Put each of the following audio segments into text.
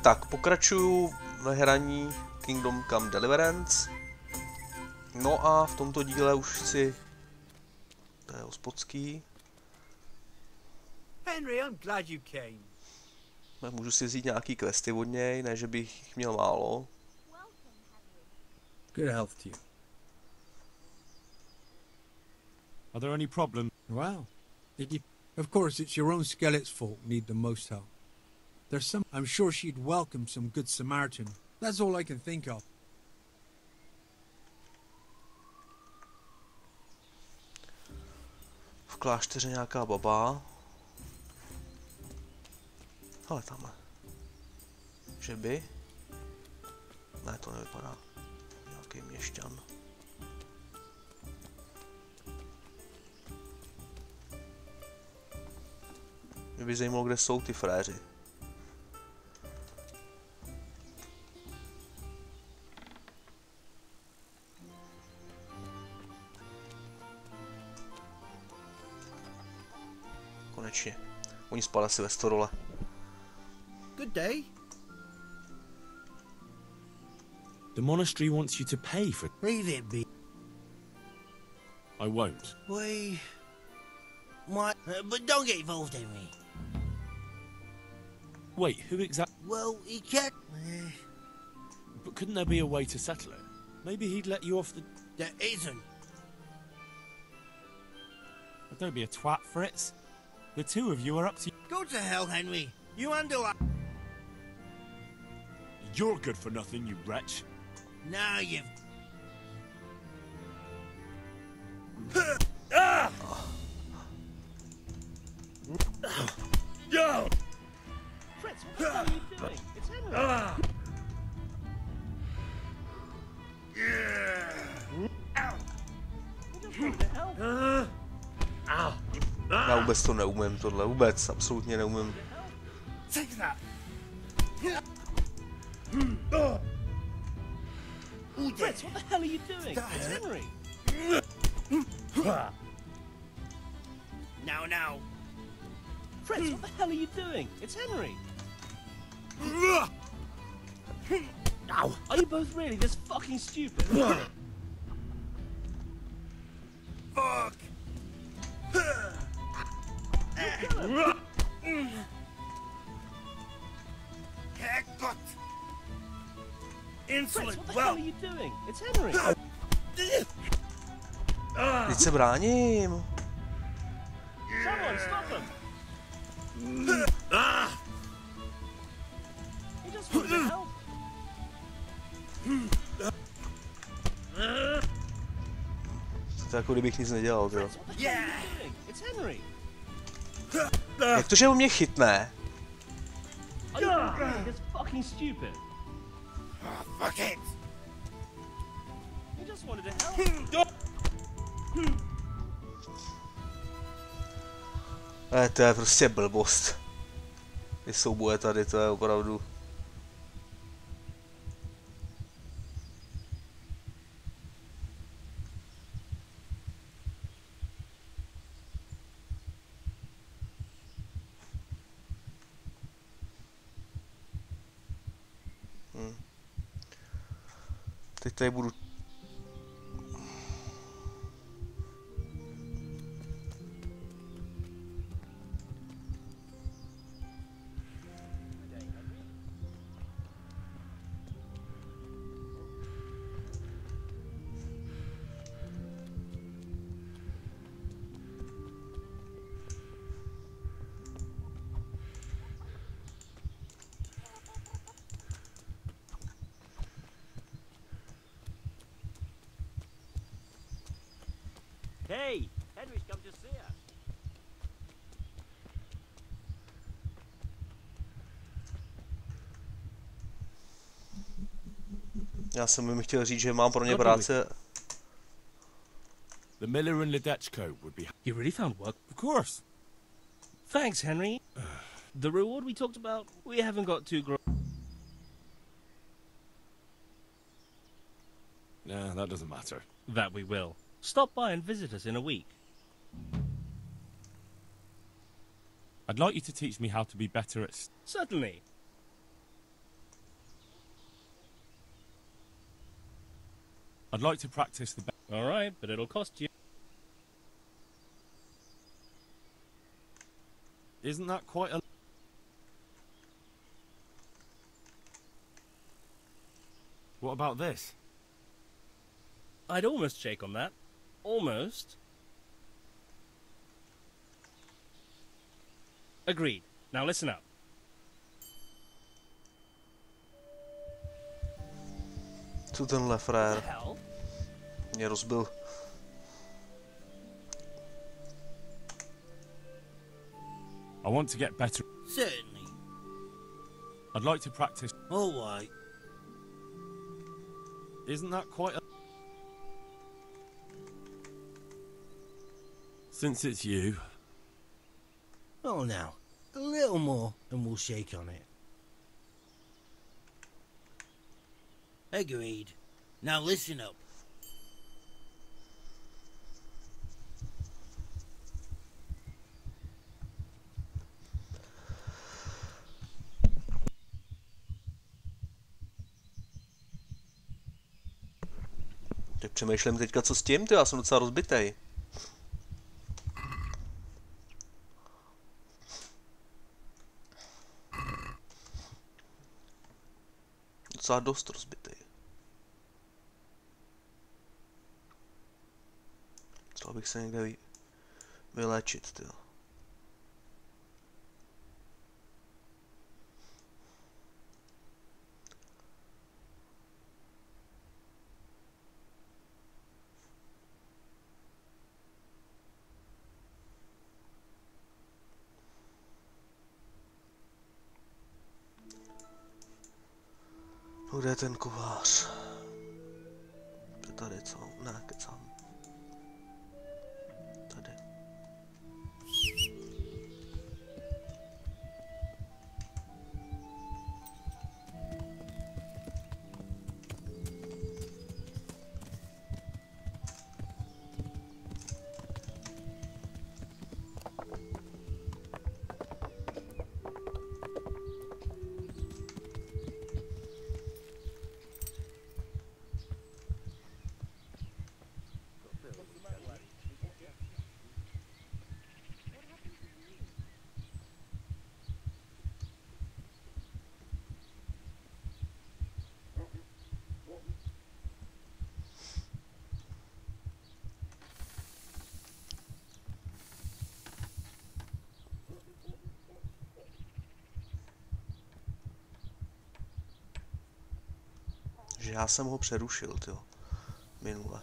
Tak, pokračuju ve hraní Kingdom Come Deliverance. No a v tomto díle už si... To je hospodský. Henry, I'm glad you came. Můžu si vzít nějaký questy od něj, ne že bych jich měl málo. Good health to you. Are there any problems? Well, of course it's your own skelet's fault need the most help. I'm sure she'd welcome some good Samaritan. That's all I can think of. V klášteře nějaká baba. Ale tamhle. Že by? Ne, to nevypadá. Nějaký měšťan. Mě by zajímalo, kde jsou ty fréři. Konečně. Oni spali asi ve storole. Good day. The monastery wants you to pay for... Leave it be. I won't. But don't get involved, Henry. Wait, who exactly... Well, he can't... But couldn't there be a way to settle it? Maybe he'd let you off the... There isn't. But don't be a twat, Fritz. The two of you are up to... Go to hell, Henry. You handle that. You're good for nothing, you wretch. Now you've... Yo! Fritz, what the hell are you doing? It's Henry. Já vůbec to neumím, tohle vůbec, absolutně neumím. Take that. Fritz, what the hell are you doing? It's Henry. Now. Fritz, what the hell are you doing? It's Henry. Are you both really this fucking stupid? Fuck. Haircut. Fritz, Insolent. what the hell are you doing? It's Henry. Teď se bráním. Someone stop him. He just wanted to help. To jako kdybych nic nedělal, jo. Fritz, what the hell are you doing? It's Henry. Jak to, že on mě chytne? Are you really this fucking stupid? Fuck it. He just wanted to help. To je prostě blbost. Ty souboje tady, to je opravdu... Teď tady budu... Hey, Henry's come to see us. Já jsem jim chtěl říct, že mám pro ně práce. The miller and Ledechko would be... You really found work? Of course. Thanks, Henry. The reward we talked about, we haven't got too Nah, that doesn't matter. That we will. Stop by and visit us in a week. I'd like you to teach me how to be better at... Certainly. I'd like to practice the... All right, but it'll cost you. Isn't that quite a... What about this? I'd almost shake on that. Almost. Agreed. Now listen up. Co tenhle frér? Hell? Mě rozbil. I want to get better. Certainly. I'd like to practice... All right. Isn't that quite a... Since it's you... Oh, now. A little more and we'll shake on it. Agreed. Now listen up. Tak přemýšlím teďka, co s tím, ty, já jsem docela rozbitej. Docela dost rozbitej. Třeba bych se někde vyléčit, ty. Kde je ten kovář? Je tady, co? Ne, kecám. Tady. Že já jsem ho přerušil, tyjo. Minule.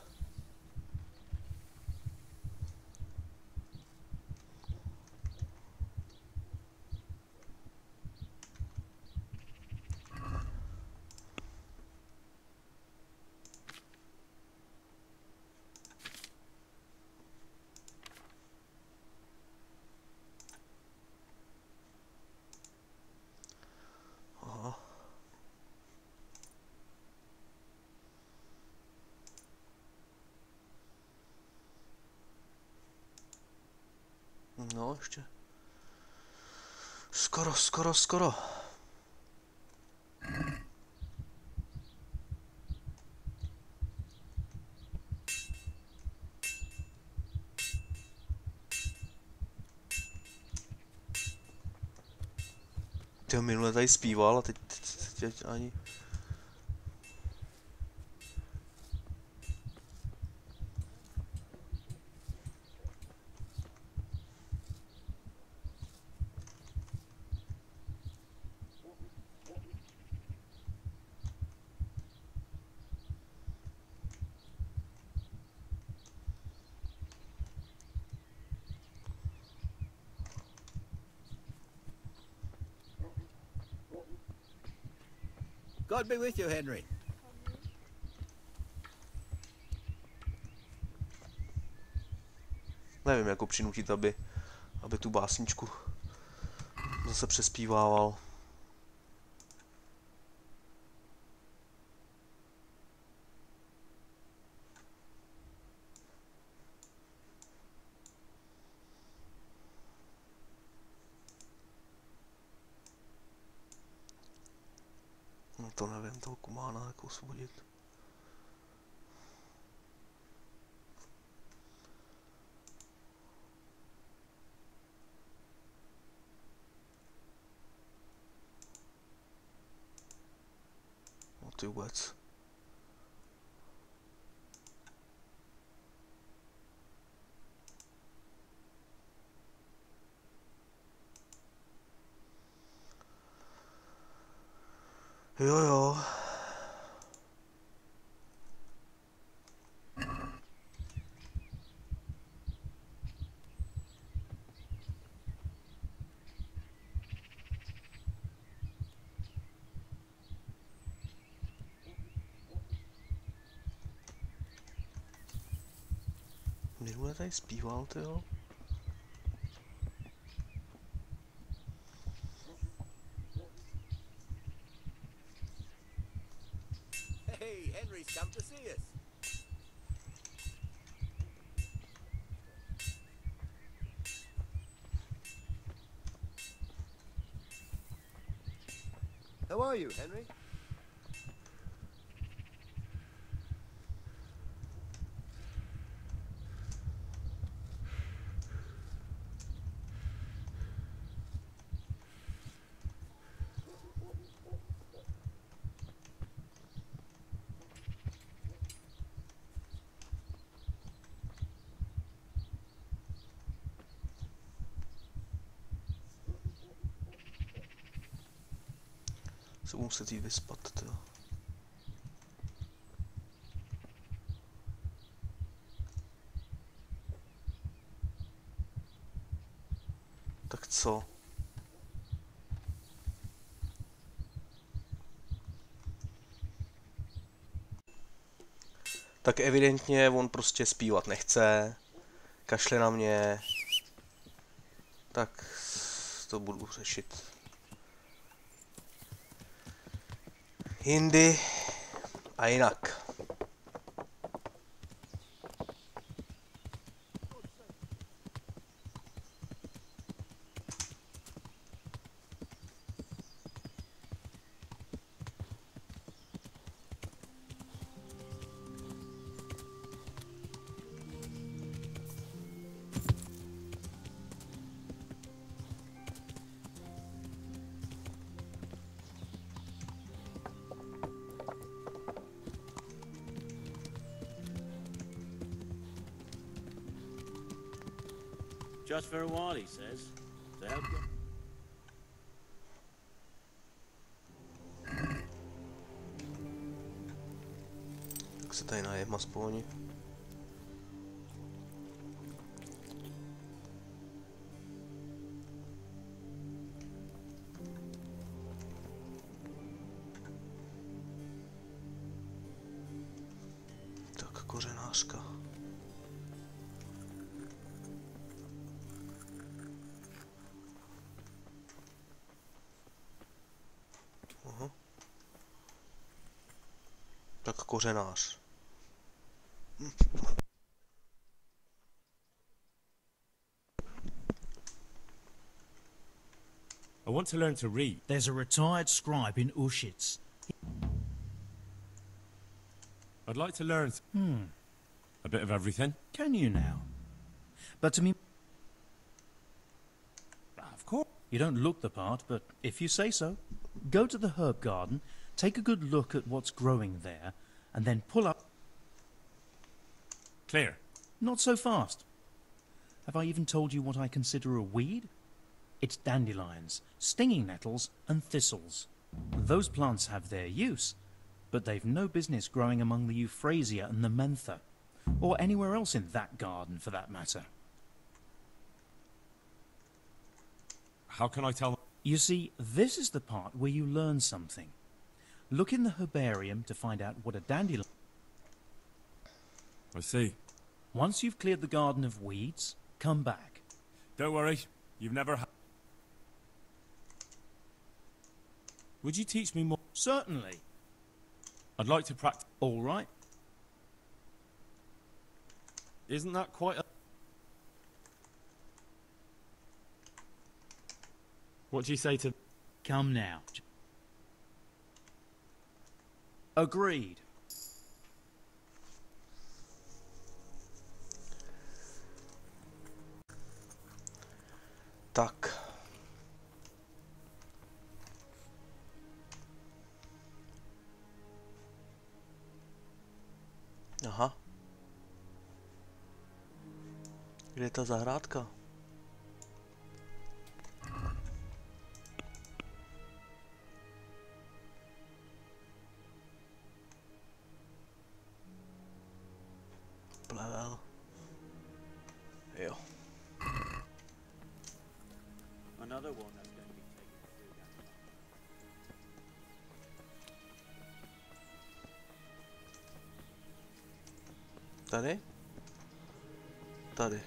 Aha. No, ještě. Skoro. Ty minule tady zpíval a teď ani... God be with you, Henry. Nevím, jako přinutit, aby tu básničku zase přespívával. No to nevím, toho kumána jako osvobodit. ty vůbec? Jo, jo. Minule tady zpíval, tyjo. Hey, Henry's come to see us. How are you, Henry? Se budu muset jít vyspat, tyjo. Tak co? Tak evidentně on prostě zpívat nechce, kašle na mě, tak to budu řešit jindy a jinak. Just for a while, he says. To help you. Tak se tady najem aspoň. Tak kořenářka. Tak kořenář. I want to learn to read. There's a retired scribe in Ushitz. I'd like to learn a bit of everything. Can you now? But to me... Of course. You don't look the part, but if you say so. Go to the herb garden, take a good look at what's growing there, and then pull up... Clear. Not so fast. Have I even told you what I consider a weed? It's dandelions, stinging nettles, and thistles. Those plants have their use, but they've no business growing among the euphrasia and the mentha, or anywhere else in that garden for that matter. How can I tell? You see, this is the part where you learn something. Look in the herbarium to find out what a dandelion... I see. Once you've cleared the garden of weeds, come back. Don't worry. You've never had... Would you teach me more? Certainly. I'd like to practice. All right. Isn't that quite a... What do you say to... Come now. Agreed. Tak. Aha. Kde je ta zahrádka? Plevel. Jo. Another one that's going to be taken through that. Tady? Tady.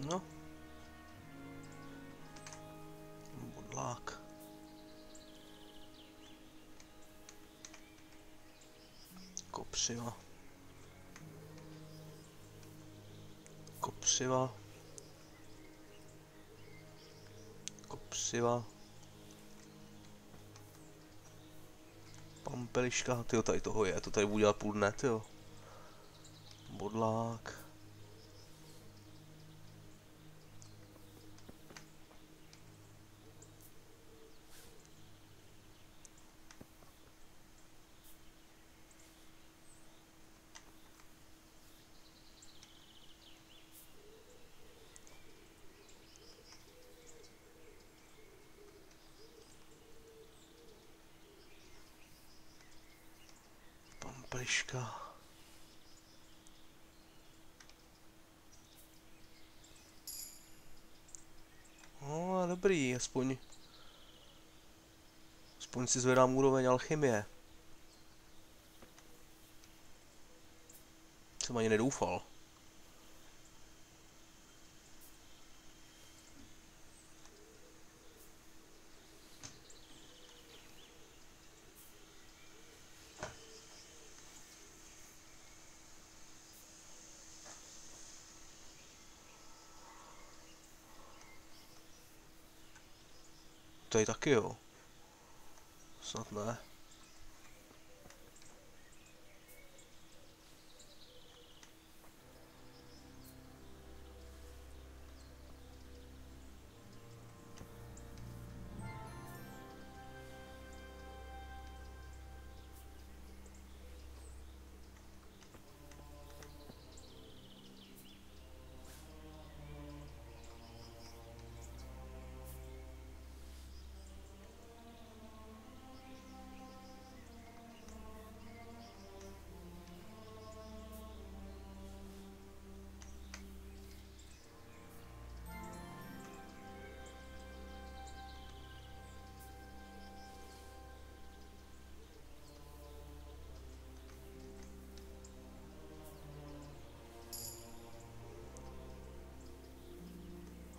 No. Bodlák. Kopřiva. Kopřiva. Kopřiva. Pampeliška. Tyjo, tady toho je. To tady budu dělat půl dne, tyjo. Bodlák. Pampeliška. No, dobrý, aspoň si zvedám úroveň alchymie. Jsem ani nedoufal. Tady taky jo. Snad ne.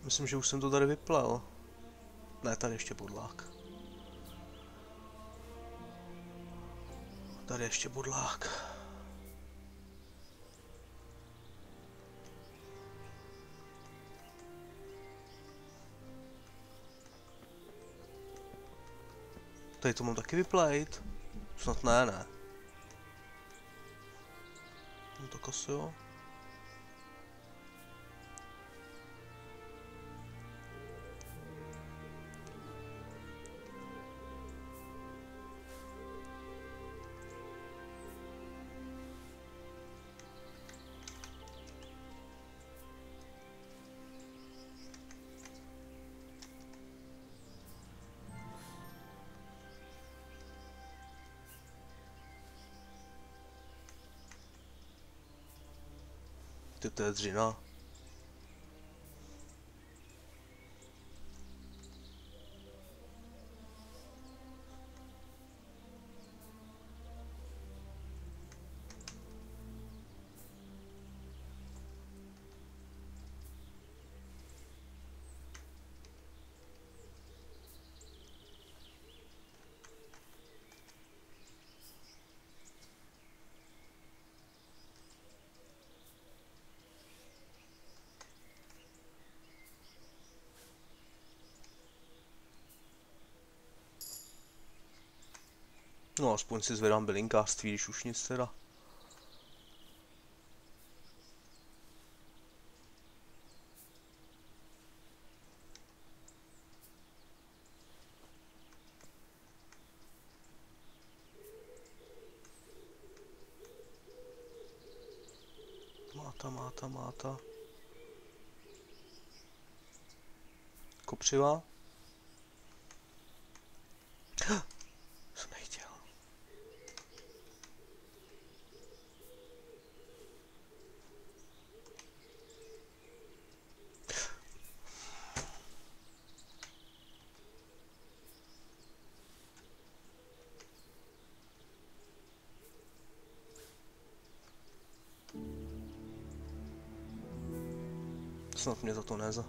Myslím, že už jsem to tady vyplel. Ne, tady ještě bodlák. Tady ještě bodlák. Tady to mám taky vyplejt. Snad ne. No tak asi jo. To je dřina. No, aspoň si zvedám bylinkářství, když už nic teda. Máta. Kopřiva. Jsem nechtěl. Snad mě za to neza.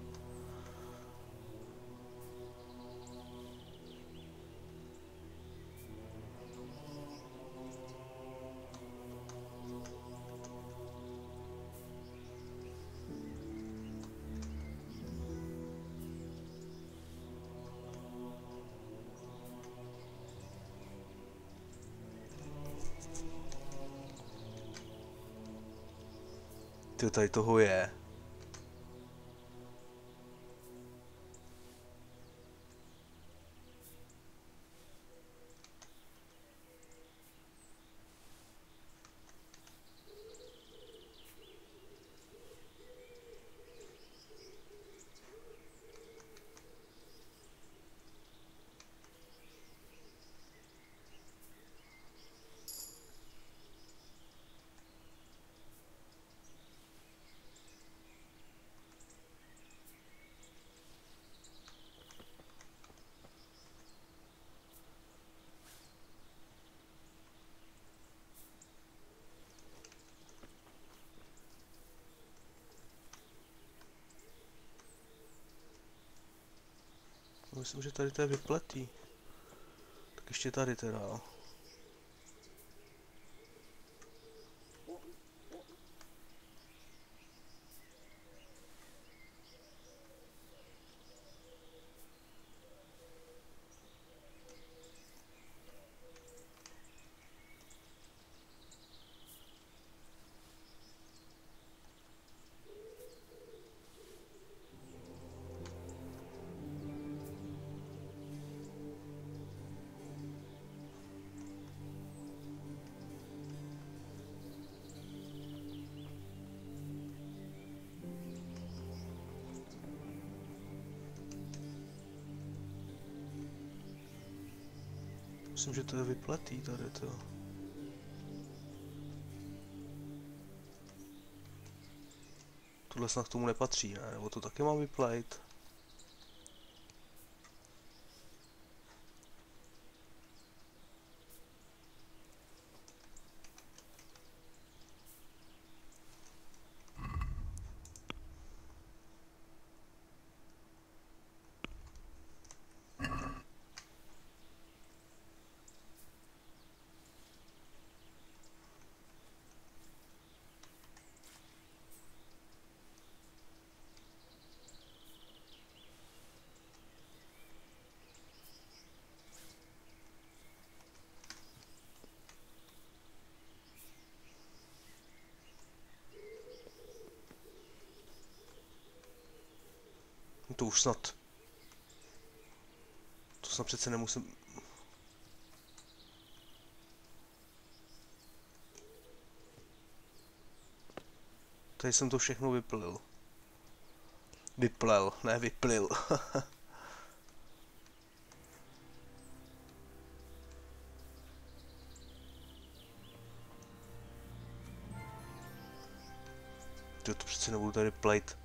Ty tady toho je. Myslím, že tady to je vypletý. Tak ještě tady teda. Myslím, že to je vypletý tady to. Tohle snad k tomu nepatří, ne? Nebo to taky mám vyplejt? To už snad. To snad přece nemusím. Tady jsem to všechno vyplil. Vyplel, ne vyplil. To přece nebudu tady plejt.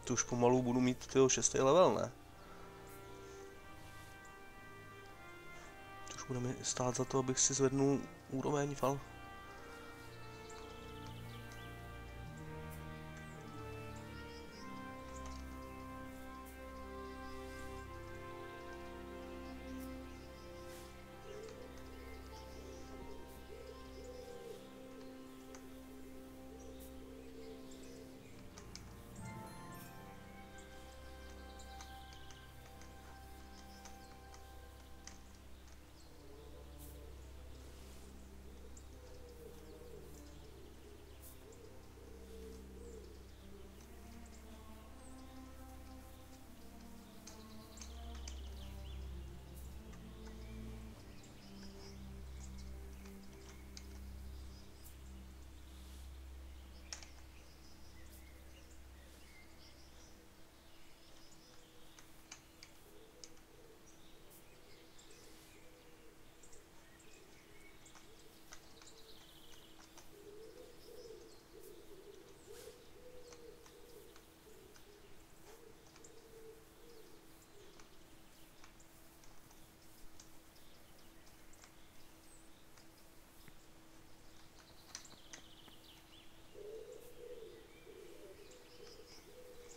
To už pomalu budu mít tyho 6. level, ne? To už bude mi stát za to, abych si zvednul úroveň fal.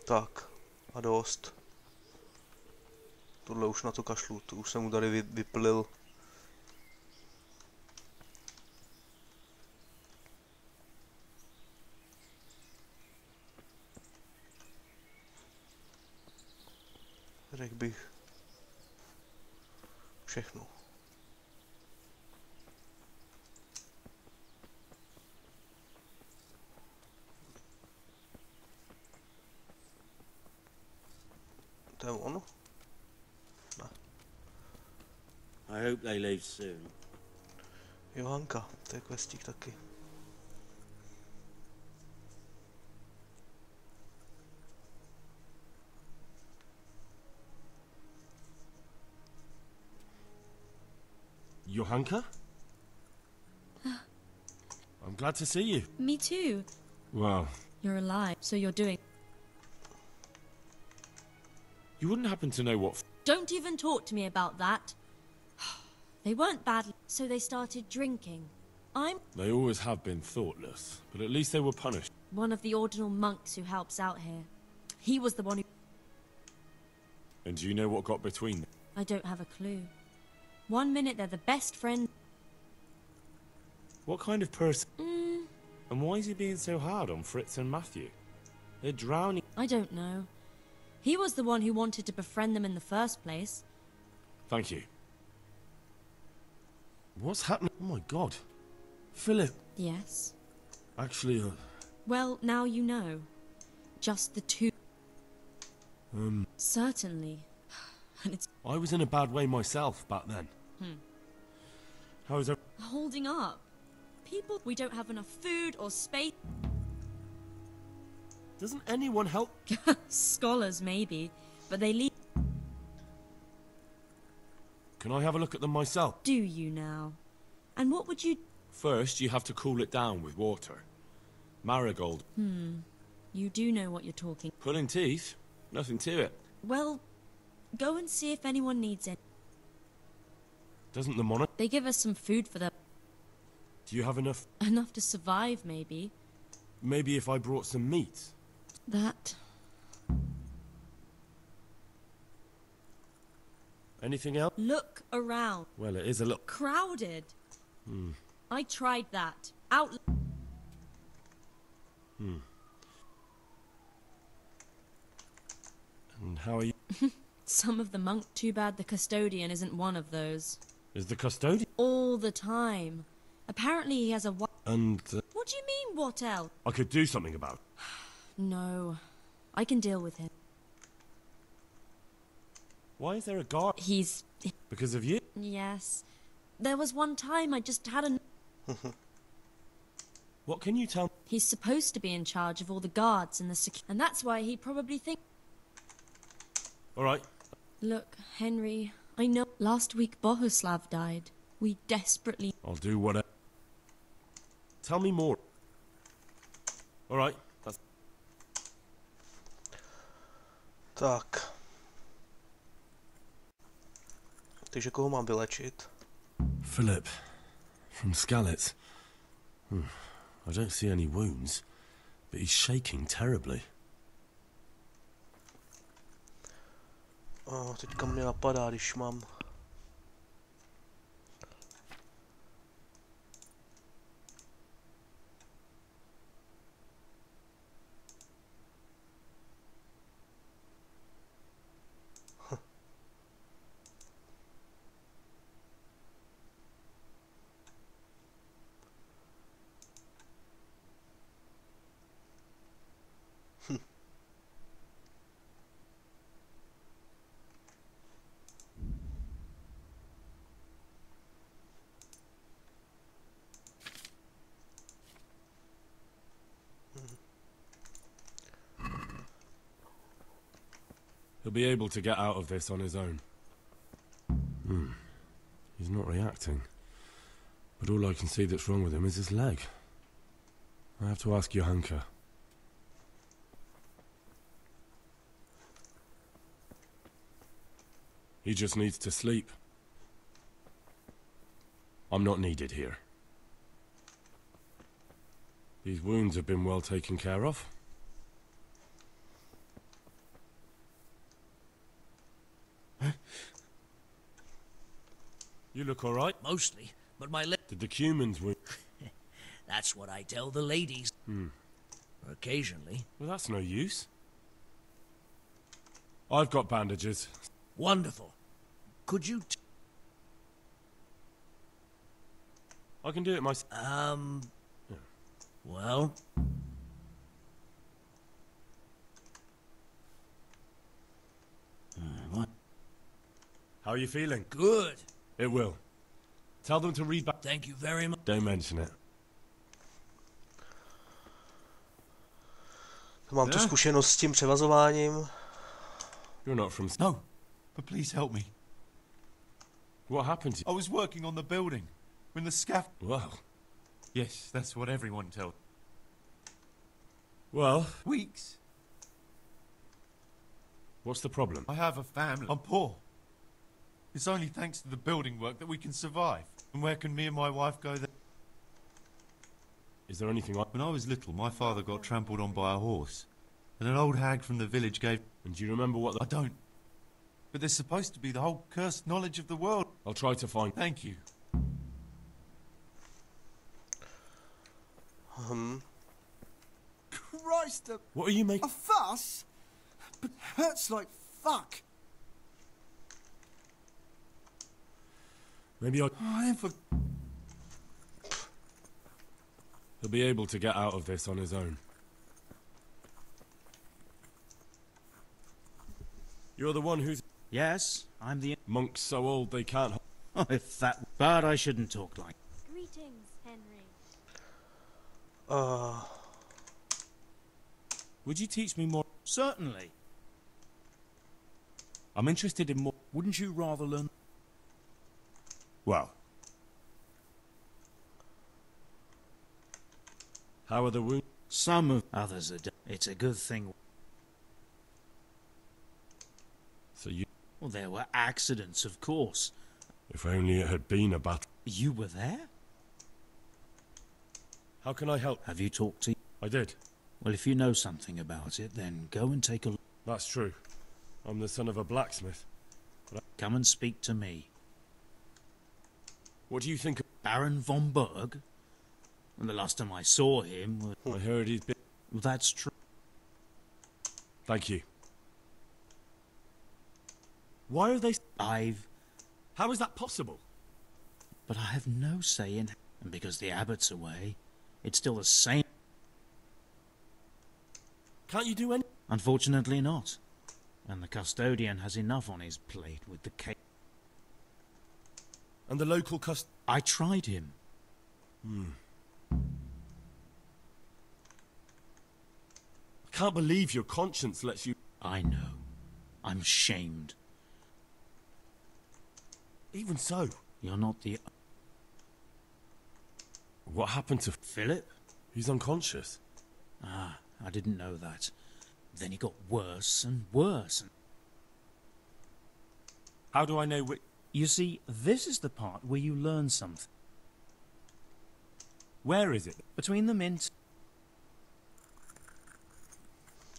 Tak, a dost. Tohle už na to kašlu, to už jsem mu tady vyplil. Řekl bych všechno. To je ono? Ne. I hope they leave soon. Johanka, to je questík taky. Johanka? I'm glad to see you. Me too. Well, You're alive, so you're doing... you wouldn't happen to know what... Don't even talk to me about that. They weren't bad, so they started drinking. I'm They always have been thoughtless, but at least they were punished. one of the ordinal monks who helps out here. He was the one who... And do you know what got between them? I don't have a clue. One minute they're the best friend... What kind of person? And why is he being so hard on Fritz and Matthew? They're drowning. I don't know. He was the one who wanted to befriend them in the first place. Thank you. What's happening? Oh my god. Philip. Yes. Actually, Well, now you know. Just the two... Certainly. And it's I was in a bad way myself back then. How's it? holding up. People, we don't have enough food or space. Doesn't anyone help? Scholars, maybe. But they leave... Can I have a look at them myself? Do you now? And what would you... First, you have to cool it down with water. Marigold. You do know what you're talking... Pulling teeth? Nothing to it. Well, go and see if anyone needs it. Doesn't the monarch? They give us some food for the... Do you have enough? Enough to survive, maybe. Maybe if I brought some meat? That... Anything else? Look around. Well, it is a little... Crowded. I tried that. Out... And how are you? Some of the monk... Too bad the custodian isn't one of those. Is the custodian? All the time. Apparently he has a... And What do you mean, what else? I could do something about it. No. I can deal with him. Why is there a guard? He's... Because of you? Yes. There was one time I just had a... What can you tell me? He's supposed to be in charge of all the guards and the and that's why he probably thinks... All right. Look, Henry, I know last week Bohuslav died. We desperately... I'll do whatever. Tell me more. All right. That's... Tak. Takže koho mám vylečit? Philip, from Skalitz. I don't see any wounds, but he's shaking terribly. Teďka mě napadá, když mám... He'll be able to get out of this on his own. He's not reacting. But all I can see that's wrong with him is his leg. I have to ask Johanka. He just needs to sleep. I'm not needed here. These wounds have been well taken care of. You look all right. Mostly, but my leg... Did the Cumans wound? That's what I tell the ladies. Occasionally. Well, that's no use. I've got bandages. Wonderful. Could you... I can do it myself. Well... What? How are you feeling? Good. It will. Tell them to read back. Thank you very much. Don't mention it. Mám tu zkušenost s tím převazováním. You're not from... No, but please help me. What happened to you? I was working on the building when the Well... Yes, that's what everyone tells. Well... Weeks. What's the problem? I have a family. I'm poor. It's only thanks to the building work that we can survive. And where can me and my wife go then? Is there anything When I was little, my father got trampled on by a horse. And an old hag from the village gave... And do you remember what I don't. But there's supposed to be the whole cursed knowledge of the world. I'll try to find... Thank you. Christ, what are you making? A fuss? But hurts like fuck. Maybe I... I for... He'll be able to get out of this on his own. You're the one who's... Yes, I'm the... Monks so old they can't... Oh, if that... But I shouldn't talk like... Greetings, Henry. Would you teach me more? Certainly. I'm interested in more... Wouldn't you rather learn... Well... How are the wounds? Some of others are... It's a good thing. So you... Well, there were accidents, of course. If only it had been a battle. You were there? How can I help? Have you talked to... I did. Well, if you know something about it, then go and take a look. That's true. I'm the son of a blacksmith. Come and speak to me. What do you think of... Baron von Berg? Well, the last time I saw him... I heard he's been... Well, that's true. Thank you. Why are they... How is that possible? But I have no say in... And because the abbot's away, it's still the same... Can't you do any... Unfortunately not. And the custodian has enough on his plate with the case. And the local I tried him. I can't believe your conscience lets you... I know. I'm shamed. Even so... You're not the... What happened to... Philip? He's unconscious. Ah, I didn't know that. Then it got worse and worse. How do I know which... You see, this is the part where you learn something. Where is it? Between the mint...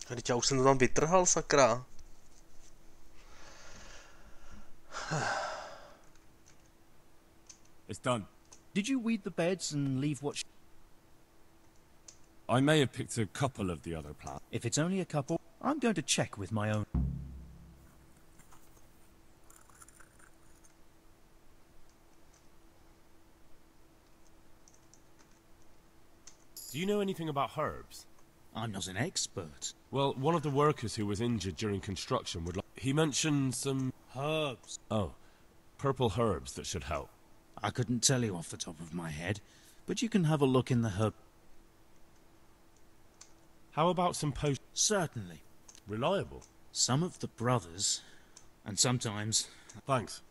Teď já už jsem to tam vytrhal, sakra. It's done. Did you weed the beds and leave what... I may have picked a couple of the other plants. If it's only a couple, I'm going to check with my own... Do you know anything about herbs? I'm not an expert. Well, one of the workers who was injured during construction would like... He mentioned some... Herbs. Oh, purple herbs that should help. I couldn't tell you off the top of my head, but you can have a look in the herb... How about some potions? Certainly. Reliable? Some of the brothers, and sometimes... Thanks.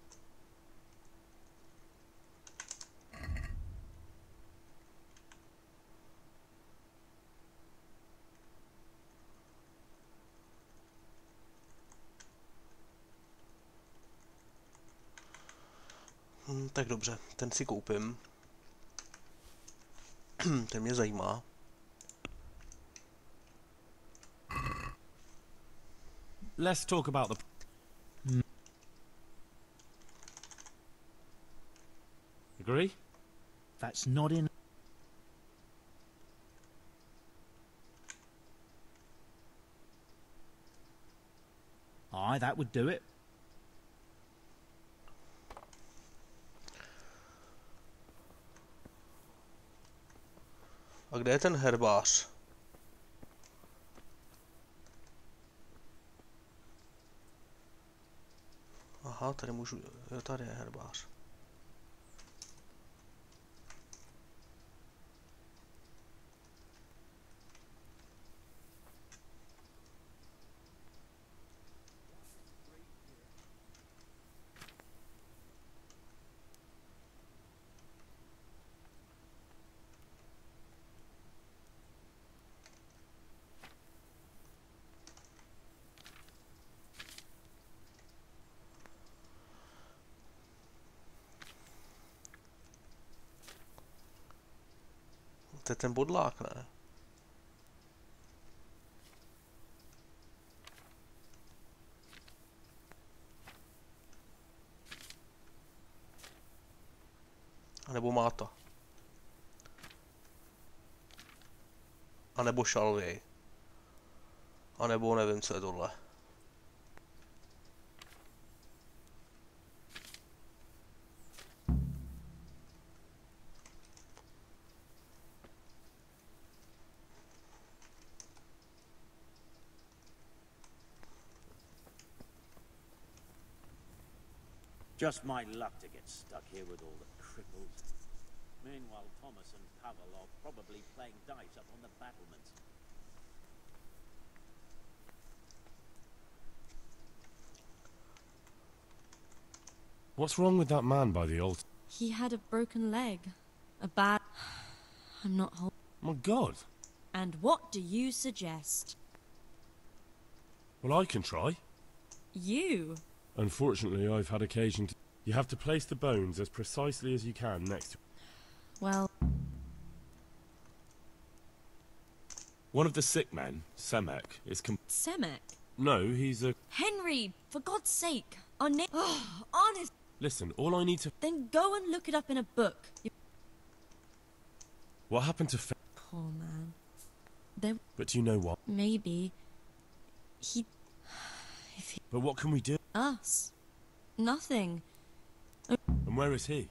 Tak dobře, ten si koupím. Ten mě zajímá. Let's talk about the... Agree? That's not in... Aye, that would do it. A kde je ten herbář? Aha, tady můžu... Jo, tady je herbář. To je ten bodlák, ne? A nebo máta. A nebo šalvěj. A nebo nevím, co je tohle. Just my luck to get stuck here with all the cripples. Meanwhile, Thomas and Pavel are probably playing dice up on the battlements. What's wrong with that man by the altar? He had a broken leg. A bad... I'm not whole. My God. And what do you suggest? Well, I can try. You? Unfortunately, I've had occasion to... You have to place the bones as precisely as you can next to... Well... One of the sick men, Semek, is... Semek? No, he's a... Henry, for God's sake. Our name... Oh, honest... Listen, all I need to... Then go and look it up in a book. What happened to... Poor man. There... But do you know what? Maybe... He... If he... But what can we do? Us. Nothing. And where is he?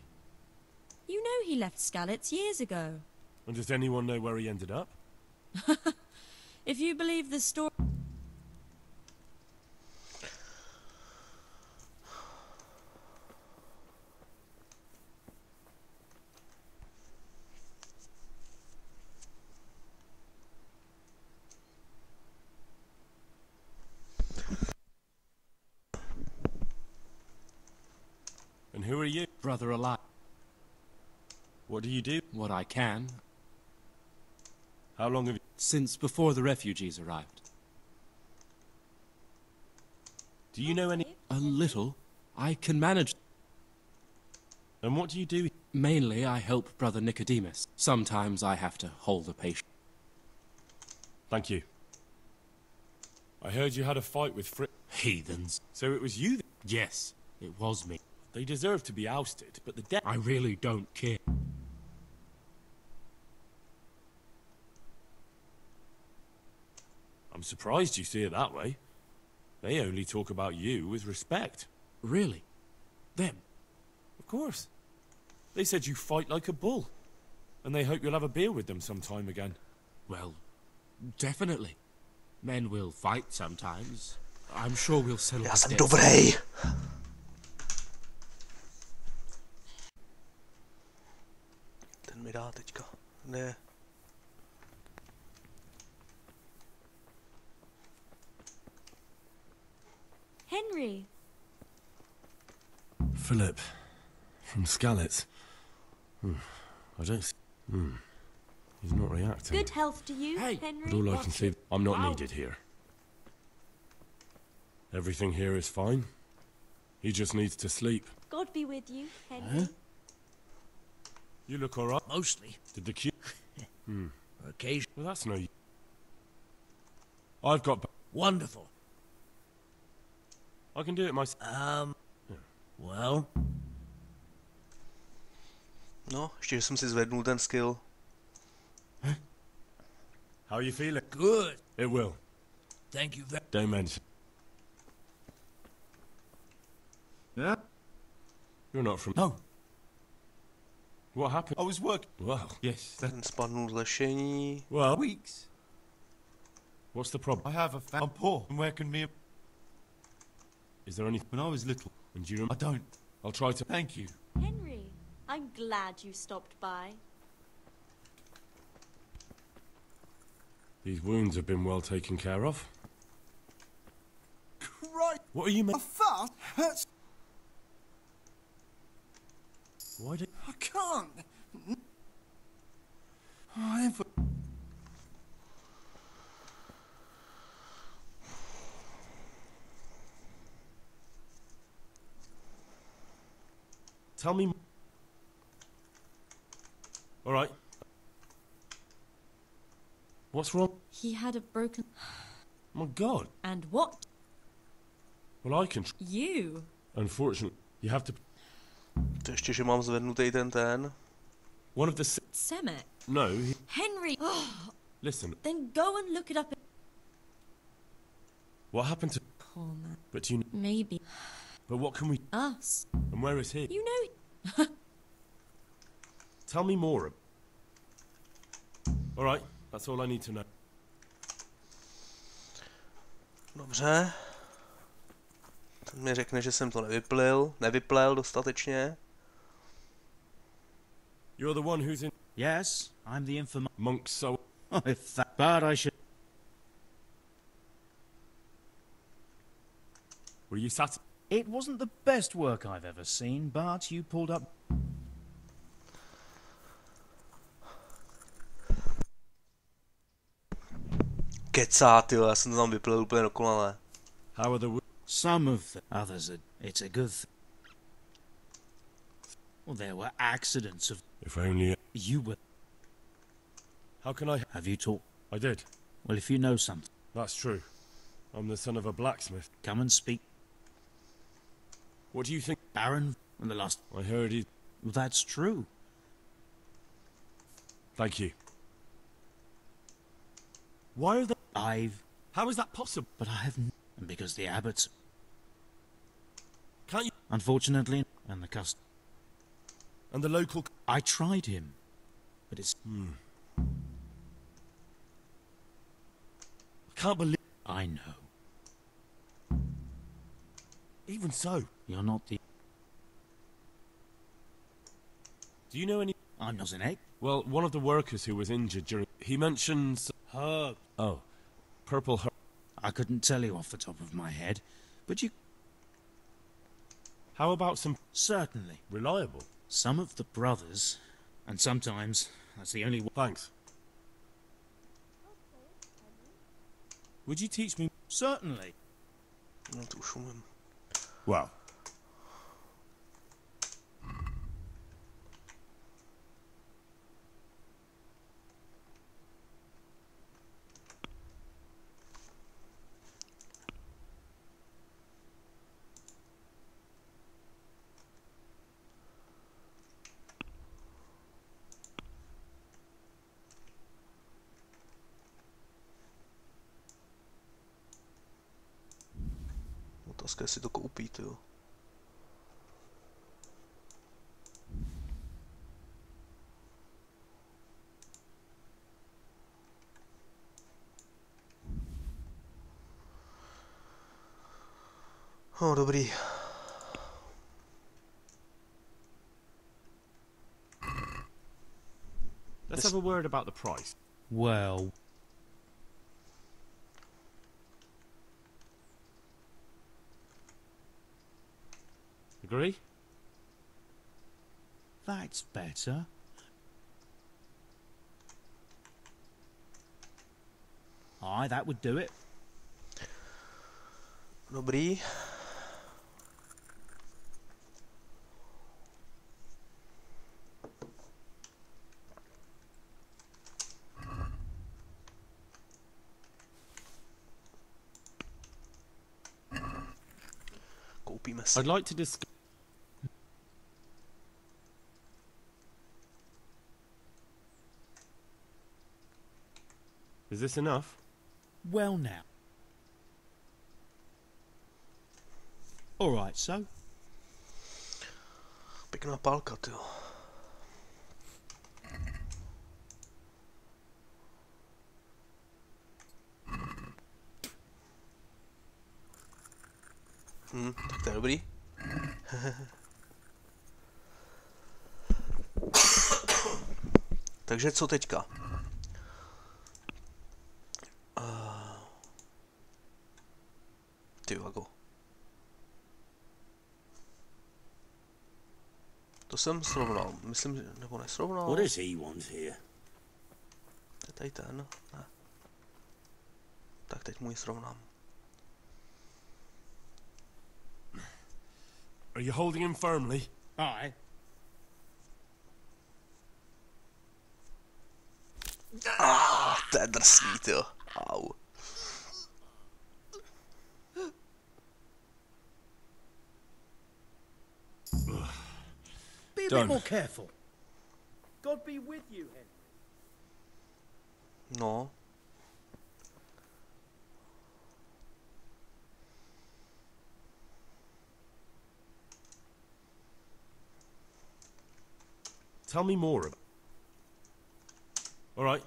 You know he left Skalitz years ago. And does anyone know where he ended up? If you believe the story... And who are you? Brother alive. What do you do? What I can. How long have you... Since before the refugees arrived. Do you know any... A little. I can manage. And what do you do? Mainly, I help Brother Nicodemus. Sometimes I have to hold a patient. Thank you. I heard you had a fight with Heathens. So it was you? Yes, it was me. They deserve to be ousted, but the I really don't care. I'm surprised you see it that way. They only talk about you with respect. Really? Them? Of course. They said you fight like a bull. And they hope you'll have a beer with them sometime again. Well, definitely. Men will fight sometimes. I'm sure we'll settle Já this jsem debt. dobrý. Ten mi dá teďka. Ne. Henry. Philip. From Skalitz. I don't... He's not reacting. Good health to you, Henry. But all I can see... I'm not needed here. Everything here is fine. He just needs to sleep. God be with you, Henry. You look alright. Mostly. Did the cue... Occasion. Well, that's no... I've got... Wonderful. I can do it myself. Well. No, ještě že jsem si zvednul ten skill. How you feeling? Good. It will. Thank you very Don't mention. Yeah? You're not from... No. What happened? I was working. Well, Yes. Ten spadnul z lešení. well, Weeks. what's the problem? I have a I'm poor. And where can me... Is there any... When I was little. And do you I don't. I'll try to... Thank you. Henry, I'm glad you stopped by. These wounds have been well taken care of. Christ, What are you... a fart hurts. Why do... I can't. I am for... Tell me... All right. What's wrong? He had a broken... Oh my God. And what? Well, I can... You? Unfortunately, you have to... To ještě, že mám zvednutý ten. One of the... Semek. No, Henry! listen, Then go and look it up. what happened to... Poor man. But do you... Maybe. But what can we... Us. And where is he? You know... Tell me more. All right, that's all I need to know. Dobře. Ten mi řekne, že jsem to nevyplel dostatečně. You're the one who's in... Yes, I'm the infamous... Monk so... Oh, if that... But I should... Were you sat... It wasn't the best work I've ever seen, but you pulled up... Kecá, tyjo, já jsem to tam vyplel úplně dokonale. How are the... Some of the others are... It's a good thing. Well, there were accidents of... If only... You were... How can I... Have you talked? I did. Well, if you know something... That's true. I'm the son of a blacksmith. Come and speak. What do you think? Baron, when the last... I heard he... Well, that's true. Thank you. Why are they... How is that possible? But I have... And because the abbots... Can't you... Unfortunately, and the And the local... I tried him, but it's... I can't believe... I know. Even so... You're not the... Do you know any... I'm not an egg. Well, one of the workers who was injured during... He mentions... Herb. Oh. Purple herb. I couldn't tell you off the top of my head, but you... How about some... Certainly. Reliable? Some of the brothers, and sometimes that's the only... Thanks. Would you teach me... Certainly. No to už umím. Well. Otázka, jestli to koupí, jo. No, dobrý. Let's have a word about the price. Well, Agree? that's better. Aye, that would do it. Dobrý. Koupíme si. I'd like to discuss. Is this enough? Well now. All right, so. Pěkná pálka, jo. Tak to je dobrý. Takže co teďka? Ty vago. To jsem srovnal, myslím, nebo nesrovnal. What does he want here? To je tady ten, ne. Tak teď mu ji srovnám. Are you holding him firmly? Aye. To je drsný, jo. Au. Be a Done. bit more careful. God be with you, Henry. No. Tell me more. All right.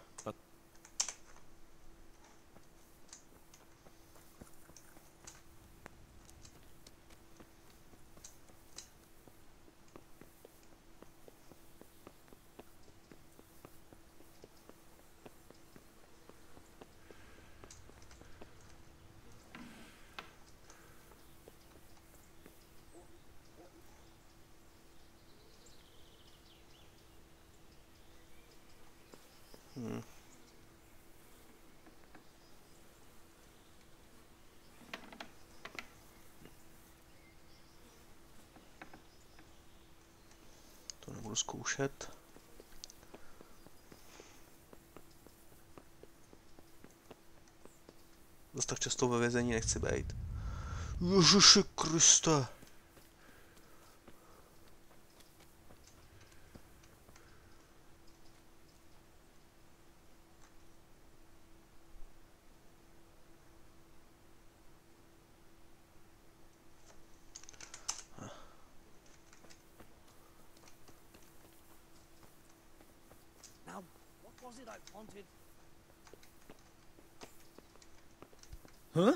To nebudu zkoušet. Zase tak často ve vězení nechci být. Ježiši Kriste. Now, what was it I wanted? Huh?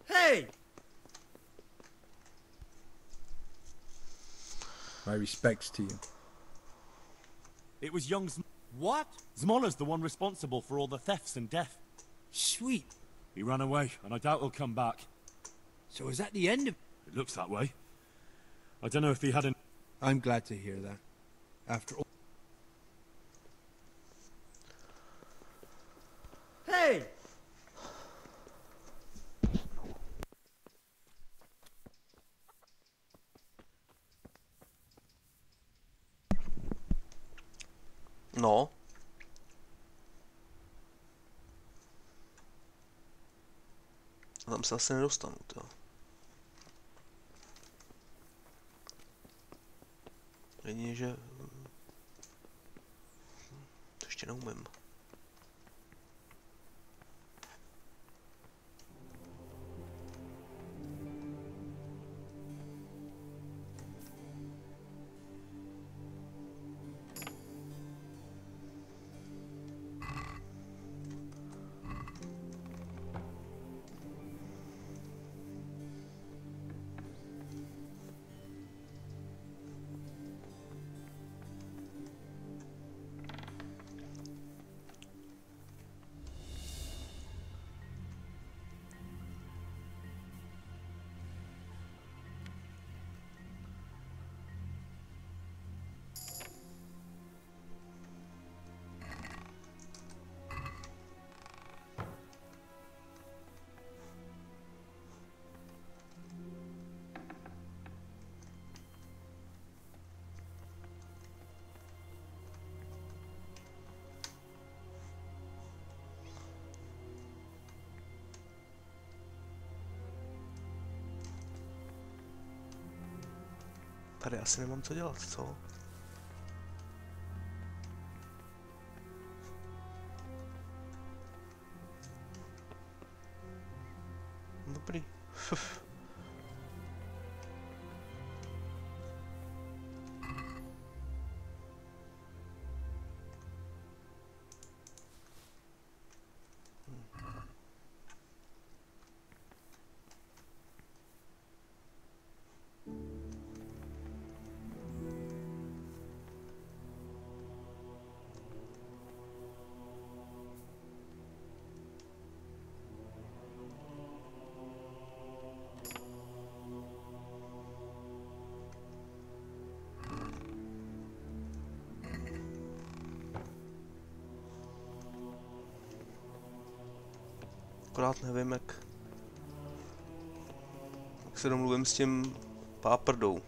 Hey! My respects to you. It was young What? Zmola's the one responsible for all the thefts and death. Sweet. He ran away, and I doubt he'll come back. So is that the end of... It looks that way. I don't know if he had an... I'm glad to hear that. After all... Hey! No. A tam se asi nedostanu, to. Jedině, že... To ještě neumím. Tady asi nemám co dělat, co? Dobrý. Akorát nevím, jak se domluvím s tím páprdou,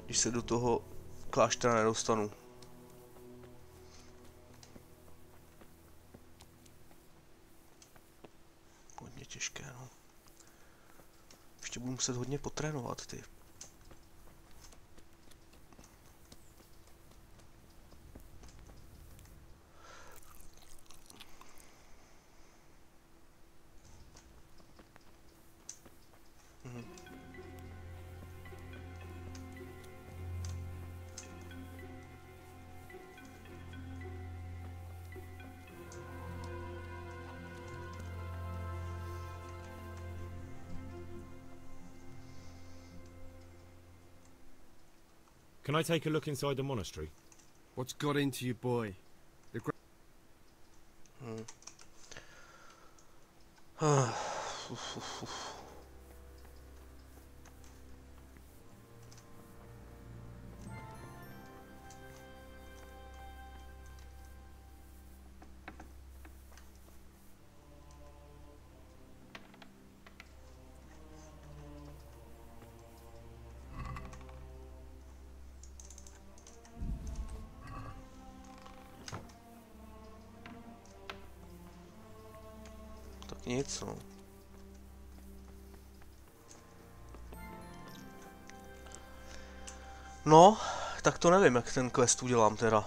když se do toho kláštera nedostanu. Hodně těžké, no. Ještě budu muset hodně potrénovat, ty. Can I take a look inside the monastery? What's got into you, boy? The Nic, no. No, tak to nevím, jak ten quest udělám teda.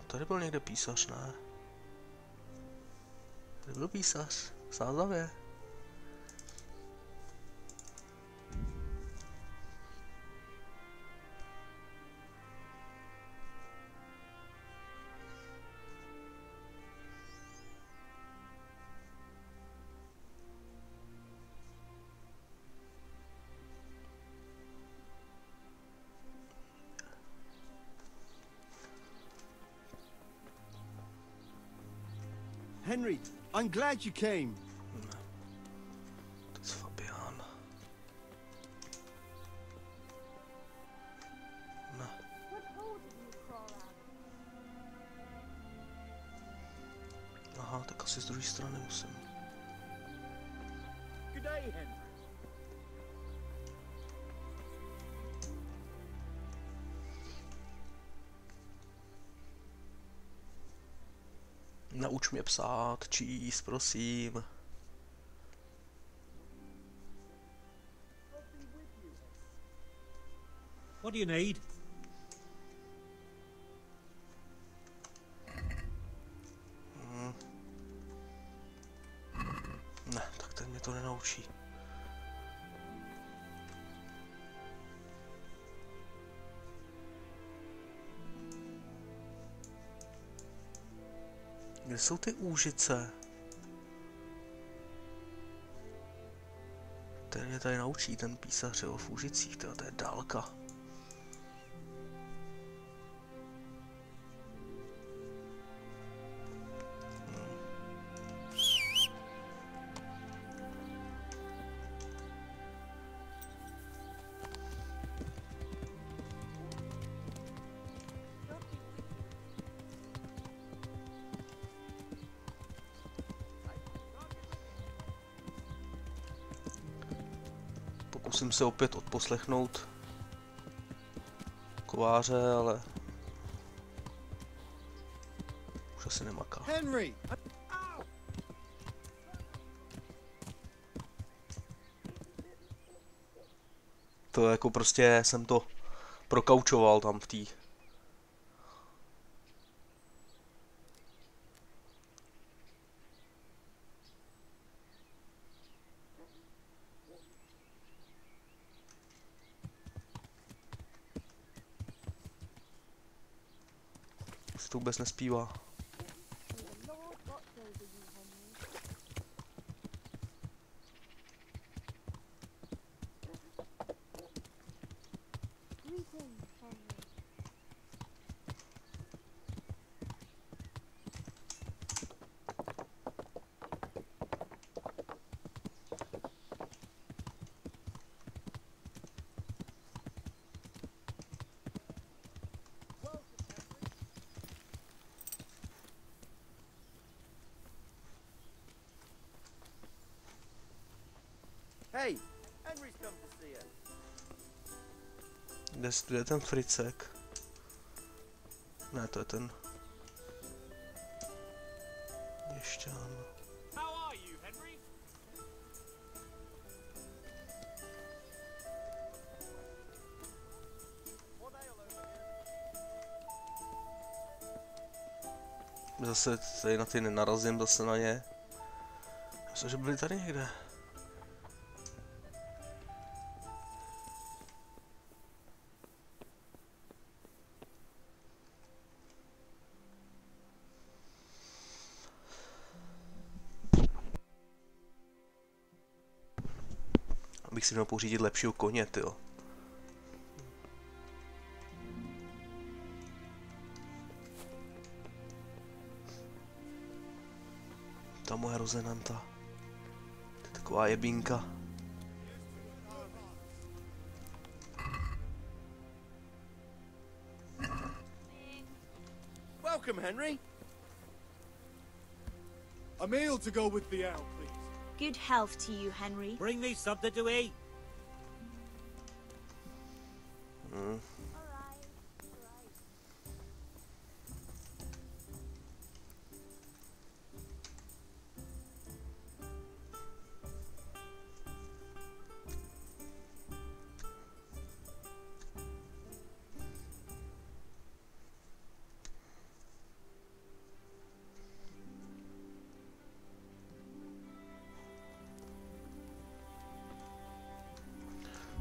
Tady byl někde písař, ne? Tady byl písař, v Sázavě. Henry, I'm glad you came. To je Fabián. asi z druhé strany musím. Good day, Henry. Nauč mě psát, číst, prosím. What do you need? Ne, tak ten mě to nenaučí. Kde jsou ty úžice? Ten mě tady naučí, ten písař, jo, v úžicích, to je dálka. Musím se opět odposlechnout kováře, ale už asi nemaká. Henry! To jako prostě jsem to prokaučoval tam v té. To vůbec nespívá. Hey, Henry's come to see us. Kde je ten fricek? Ne, to je ten. Ješťan. How are you, Henry? Zase tady na ty nenarazím, zase na ně. Myslím, že byli tady někde. Abych si měl pořídit lepšího koně, tyjo. Ta moje rozenanta. To je taková jebínka. Welcome, Henry. A meal to go with the ale, please. Good health to you, Henry. Bring me something to eat.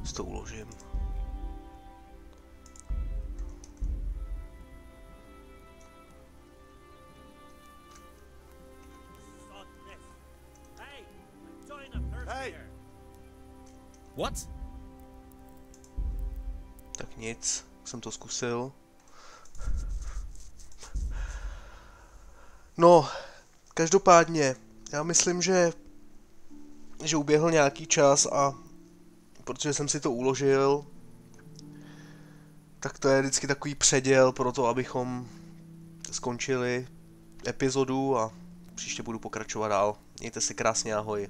Si to uložím. Hey! What? Tak nic, jsem to zkusil. No, každopádně, já myslím, že uběhl nějaký čas a protože jsem si to uložil, tak to je vždycky takový předěl pro to, abychom skončili epizodu a příště budu pokračovat dál. Mějte se krásně, ahoj.